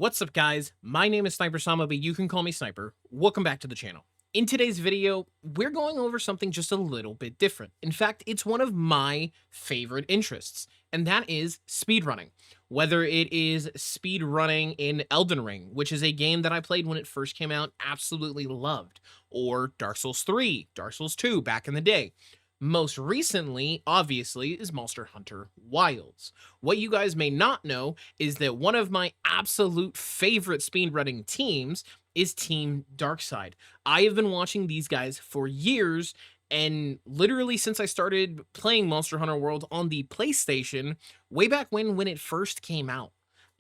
What's up, guys? My name is SnyperSama, but you can call me Sniper. Welcome back to the channel. In today's video, we're going over something just a little bit different. In fact, it's one of my favorite interests, and that is speedrunning. Whether it is speedrunning in Elden Ring, which is a game that I played when it first came out, absolutely loved, or Dark Souls 3, Dark Souls 2 back in the day. Most recently, obviously, is Monster Hunter Wilds. What you guys may not know is that one of my absolute favorite speedrunning teams is Team Darkside. I have been watching these guys for years, and literally since I started playing Monster Hunter World on the PlayStation, way back when it first came out.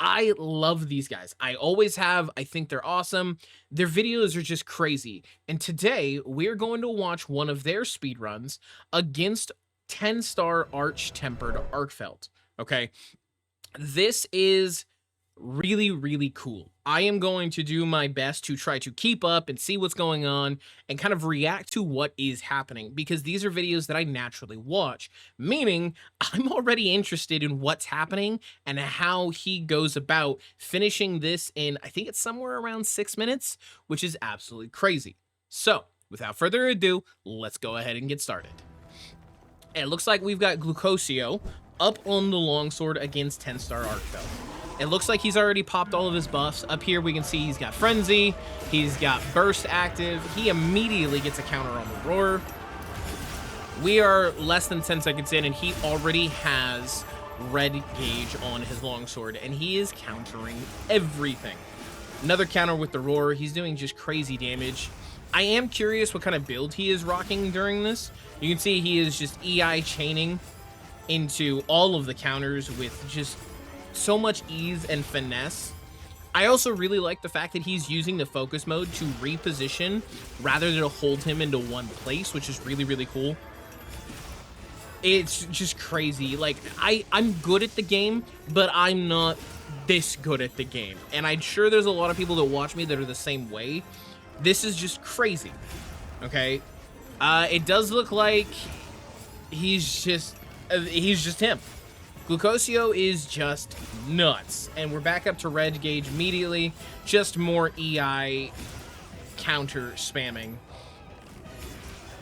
I love these guys. I always have. I think they're awesome. Their videos are just crazy. And today, we're going to watch one of their speedruns against 10-star Arch-Tempered Arkveld. Okay? This is really cool. I am going to do my best to try to keep up and see what's going on and kind of react to what is happening, because these are videos that I naturally watch, meaning I'm already interested in what's happening and how he goes about finishing this in, I think it's somewhere around 6 minutes, which is absolutely crazy. So without further ado, let's go ahead and get started. And it looks like we've got Glucosio up on the longsword against 10-star Arkveld. It looks like he's already popped all of his buffs. Up here we can see he's got Frenzy, he's got Burst active, he immediately gets a counter on the Roar. We are less than 10 seconds in and he already has red gauge on his longsword and he is countering everything. Another counter with the Roar, he's doing just crazy damage. I am curious what kind of build he is rocking during this. You can see he is just EI chaining into all of the counters with just so much ease and finesse. I also really like the fact that he's using the focus mode to reposition rather than to hold him into one place, which is really cool. It's just crazy. Like, I'm good at the game, but I'm not this good at the game. And I'm sure there's a lot of people that watch me that are the same way. This is just crazy. Okay? It does look like he's just him. Glucosio is just nuts, and we're back up to red gauge immediately. Just more EI counter spamming.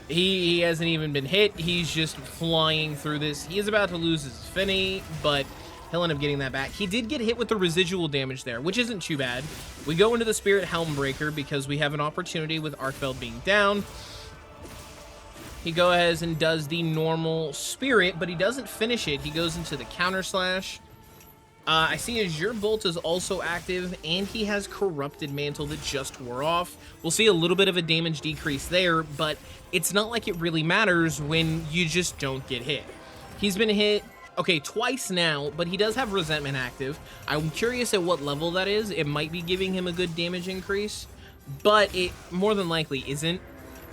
He hasn't even been hit. He's just flying through this. He is about to lose his Finny, but he'll end up getting that back. He did get hit with the residual damage there, which isn't too bad. We go into the Spirit Helmbreaker because we have an opportunity with Arkveld being down. He goes ahead and does the normal Spirit, but he doesn't finish it. He goes into the Counter Slash. I see Azure Bolt is also active, and he has Corrupted Mantle that just wore off. We'll see a little bit of a damage decrease there, but it's not like it really matters when you just don't get hit. He's been hit, okay, twice now, but he does have Resentment active. I'm curious at what level that is. It might be giving him a good damage increase, but it more than likely isn't.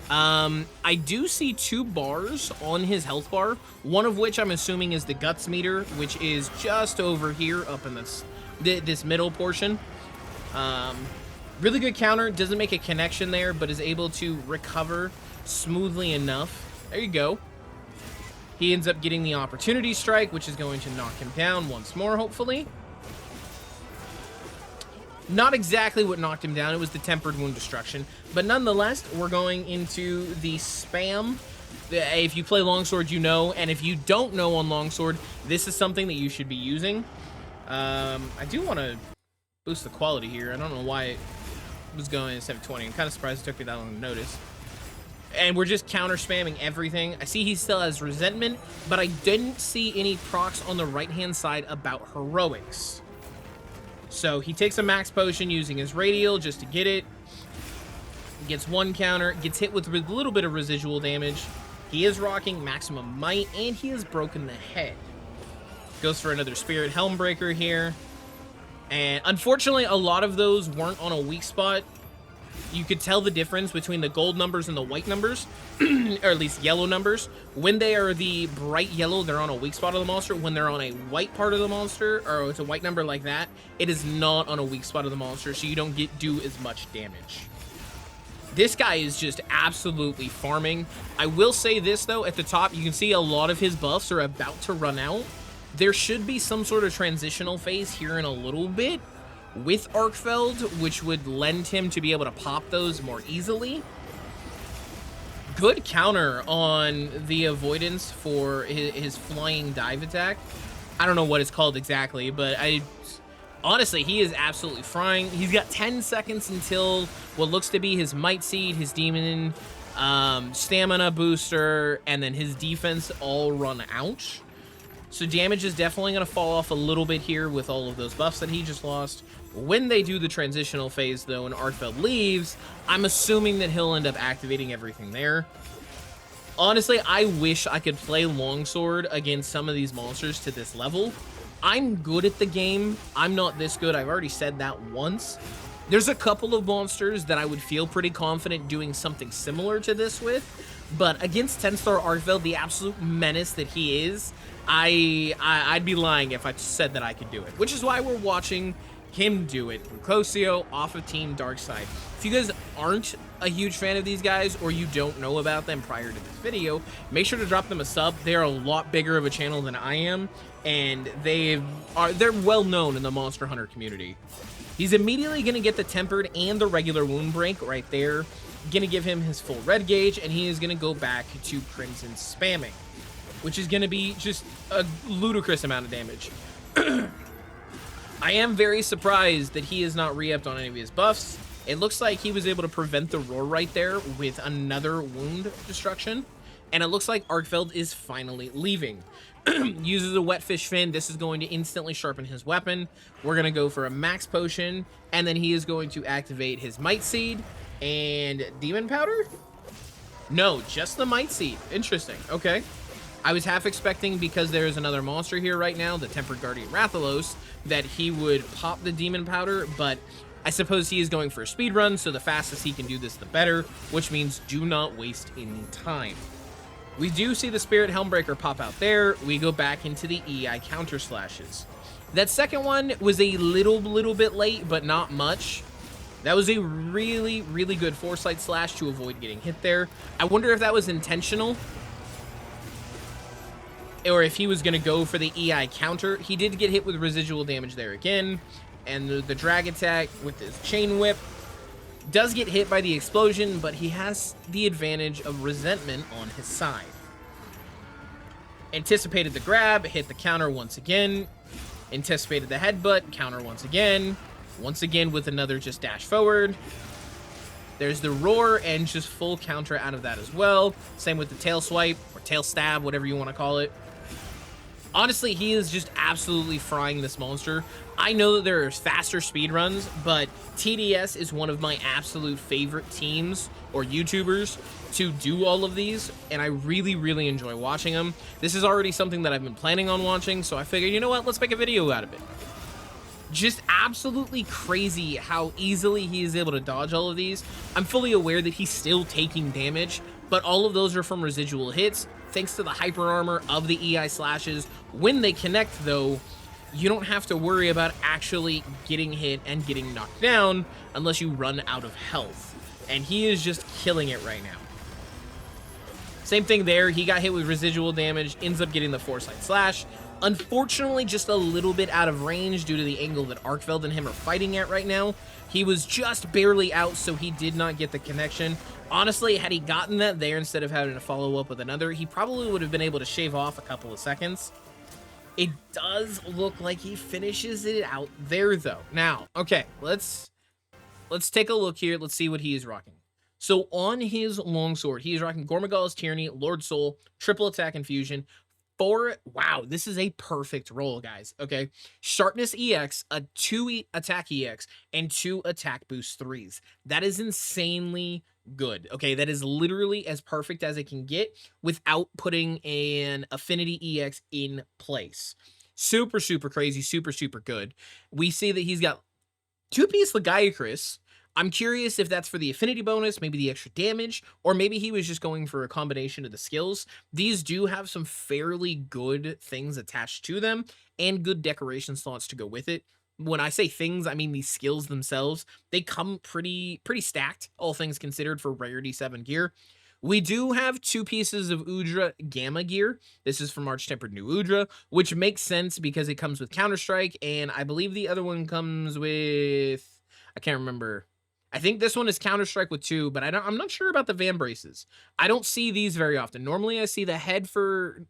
I do see 2 bars on his health bar, one of which I'm assuming is the guts meter, which is just over here up in this middle portion. Really good counter, doesn't make a connection there, but is able to recover smoothly enough. There you go. He ends up getting the opportunity strike, which is going to knock him down once more, hopefully. Not exactly what knocked him down, it was the Tempered Wound Destruction. But nonetheless, we're going into the spam. If you play Longsword, you know, and if you don't know on Longsword, this is something that you should be using. I do want to boost the quality here. I don't know why it was going at 720. I'm kind of surprised it took me that long to notice. And we're just counter spamming everything. I see he still has Resentment, but I didn't see any procs on the right-hand side about Heroics. So he takes a max potion using his radial just to get it. Gets one counter, gets hit with a little bit of residual damage. He is rocking maximum might, and he has broken the head. Goes for another Spirit Helmbreaker here. And unfortunately, a lot of those weren't on a weak spot. You could tell the difference between the gold numbers and the white numbers, or at least yellow numbers. When they are the bright yellow, they're on a weak spot of the monster. When they're on a white part of the monster, or it's a white number like that, it is not on a weak spot of the monster, so you don't do as much damage. This guy is just absolutely farming. I will say this, though, at the top, you can see a lot of his buffs are about to run out. There should be some sort of transitional phase here in a little bit, with Arkveld, which would lend him to be able to pop those more easily. Good counter on the avoidance for his flying dive attack. I don't know what it's called exactly, but honestly, he is absolutely frying. He's got 10 seconds until what looks to be his Might Seed, his Demon, stamina booster, and then his defense all run out. So damage is definitely going to fall off a little bit here with all of those buffs that he just lost. When they do the transitional phase, though, and Arkveld leaves, I'm assuming that he'll end up activating everything there. Honestly, I wish I could play Longsword against some of these monsters to this level. I'm good at the game. I'm not this good. I've already said that once. There's a couple of monsters that I would feel pretty confident doing something similar to this with, but against 10-star Arkveld, the absolute menace that he is, I'd be lying if I said that I could do it, which is why we're watching him do it. Cosio off of Team Darkside. If you guys aren't a huge fan of these guys or you don't know about them prior to this video, make sure to drop them a sub. They're a lot bigger of a channel than I am, and they're well known in the Monster Hunter community. He's immediately going to get the Tempered and the regular Wound Break right there. Going to give him his full red gauge, and he is going to go back to Crimson spamming, which is going to be just a ludicrous amount of damage. I am very surprised that he is not re-upped on any of his buffs. It looks like he was able to prevent the roar right there with another wound destruction, and it looks like Arkveld is finally leaving. Uses a wet fish fin. This is going to instantly sharpen his weapon. We're going to go for a max potion, and then he is going to activate his Might Seed and Demon Powder? No, just the Might Seed. Interesting. Okay. I was half expecting, because there is another monster here right now, the Tempered Guardian Rathalos, that he would pop the Demon Powder, but I suppose he is going for a speed run, so the fastest he can do this, the better, which means do not waste any time. We do see the Spirit Helmbreaker pop out there. We go back into the EI counter slashes. That second one was a little bit late, but not much. That was a really, really good Foresight slash to avoid getting hit there. I wonder if that was intentional, or if he was going to go for the EI counter. He did get hit with residual damage there again, and the drag attack with his chain whip does get hit by the explosion, but he has the advantage of resentment on his side. Anticipated the grab, hit the counter once again. Anticipated the headbutt, counter once again with another just dash forward. There's the roar and just full counter out of that as well. Same with the tail swipe or tail stab, whatever you want to call it. Honestly, he is just absolutely frying this monster. I know that there are faster speedruns, but TDS is one of my absolute favorite teams or YouTubers to do all of these, and I really, really enjoy watching them. This is already something that I've been planning on watching, so I figured, you know what, let's make a video out of it. Just absolutely crazy how easily he is able to dodge all of these. I'm fully aware that he's still taking damage, but all of those are from residual hits, thanks to the hyper armor of the EI slashes. When they connect, though, you don't have to worry about actually getting hit and getting knocked down unless you run out of health. And he is just killing it right now. Same thing there. He got hit with residual damage, ends up getting the Foresight slash. Unfortunately, just a little bit out of range due to the angle that Arkveld and him are fighting at right now. He was just barely out, so he did not get the connection. Honestly, had he gotten that there instead of having to follow up with another, he probably would have been able to shave off a couple of seconds. It does look like he finishes it out there, though. Now, okay, let's take a look here. Let's see what he is rocking. So on his longsword, he is rocking Gormagala's Tyranny, Lord Soul, triple attack infusion. Wow, this is a perfect roll, guys. Okay, Sharpness EX, a 2 attack EX, and 2 attack boost 3s. That is insanely good. Okay, that is literally as perfect as it can get without putting an affinity EX in place. Super, super crazy, super, super good. We see that he's got 2-piece Lagiacrus. I'm curious if that's for the affinity bonus, maybe the extra damage, or maybe he was just going for a combination of the skills. These do have some fairly good things attached to them and good decoration slots to go with it. When I say things, I mean these skills themselves. They come pretty stacked, all things considered, for Rarity 7 gear. We do have 2 pieces of Udra Gamma gear. This is from Arch-Tempered New Udra, which makes sense because it comes with Counter-Strike, and I believe the other one comes with... I can't remember. I think this one is Counter-Strike with 2, but I'm not sure about the Van Braces. I don't see these very often. Normally, I see the head for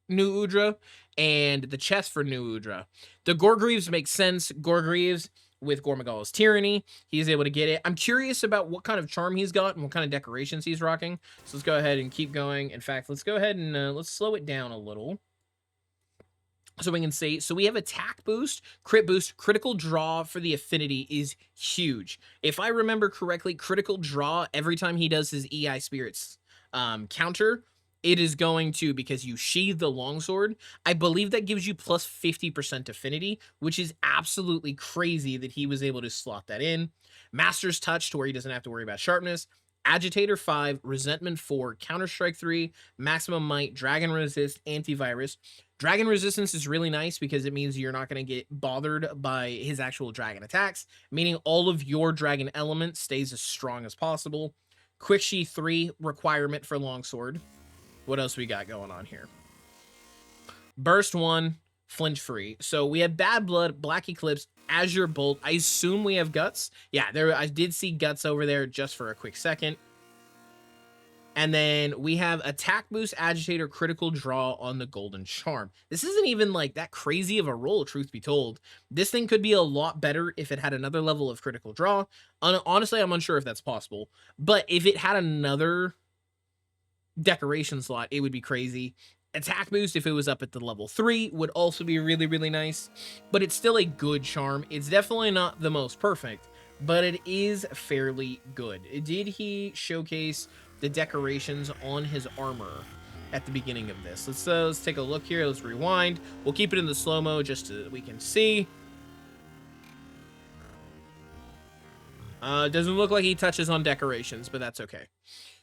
New Udra and the chest for New Udra. The Gorgreaves makes sense. Gorgreaves with Gormagala's Tyranny, he's able to get it. I'm curious about what kind of charm he's got and what kind of decorations he's rocking. So let's go ahead and keep going. In fact, let's go ahead and let's slow it down a little so we can see. So we have attack boost, crit boost, critical draw for the affinity is huge. If I remember correctly, critical draw every time he does his EI Spirits counter, it is going to, because you sheathe the longsword, I believe that gives you plus 50% affinity, which is absolutely crazy that he was able to slot that in. Master's Touch to where he doesn't have to worry about sharpness. Agitator 5, Resentment 4, Counter-Strike 3, Maximum Might, Dragon Resist, Antivirus. Dragon Resistance is really nice because it means you're not going to get bothered by his actual dragon attacks, meaning all of your dragon element stays as strong as possible. Quick Sheath 3, requirement for longsword. What else we got going on here? Burst 1, flinch free. So we have Bad Blood, Black Eclipse, Azure Bolt. I assume we have Guts. Yeah, I did see Guts over there just for a quick second. And then we have Attack Boost, Agitator, Critical Draw on the Golden Charm. This isn't even like that crazy of a roll, truth be told. This thing could be a lot better if it had another level of Critical Draw. Honestly, I'm unsure if that's possible. But if it had another decoration slot, it would be crazy. Attack boost, if it was up at the level 3, would also be really, really nice, but it's still a good charm. It's definitely not the most perfect, but it is fairly good. Did he showcase the decorations on his armor at the beginning of this? Let's take a look here. Let's rewind. We'll keep it in the slow-mo just so that we can see. Doesn't look like he touches on decorations, but that's okay.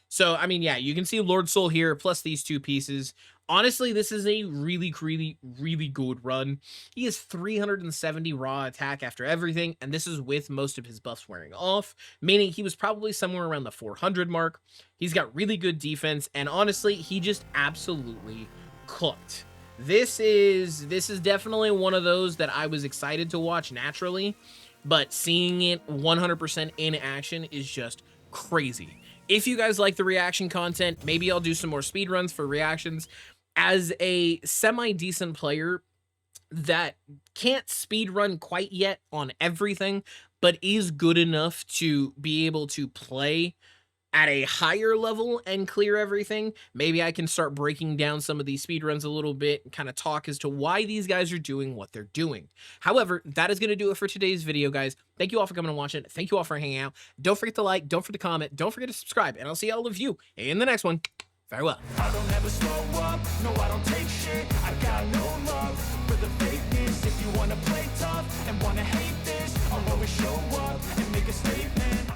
So, I mean, yeah, you can see Lord Soul here, plus these 2 pieces. Honestly, this is a really, really, really good run. He has 370 raw attack after everything, and this is with most of his buffs wearing off, meaning he was probably somewhere around the 400 mark. He's got really good defense, and honestly, he just absolutely cooked. This is definitely one of those that I was excited to watch naturally, but seeing it 100% in action is just crazy. If you guys like the reaction content, maybe I'll do some more speedruns for reactions. As a semi-decent player that can't speedrun quite yet on everything, but is good enough to be able to play at a higher level and clear everything, maybe I can start breaking down some of these speedruns a little bit and kind of talk as to why these guys are doing what they're doing. However, that is going to do it for today's video, guys. Thank you all for coming and watching. Thank you all for hanging out. Don't forget to like, don't forget to comment, don't forget to subscribe, and I'll see all of you in the next one. Farewell. I don't ever slow up, no I don't take shit. I got no love for the fakeness. If you wanna play tough and wanna hate this, I'll always show up and make a statement.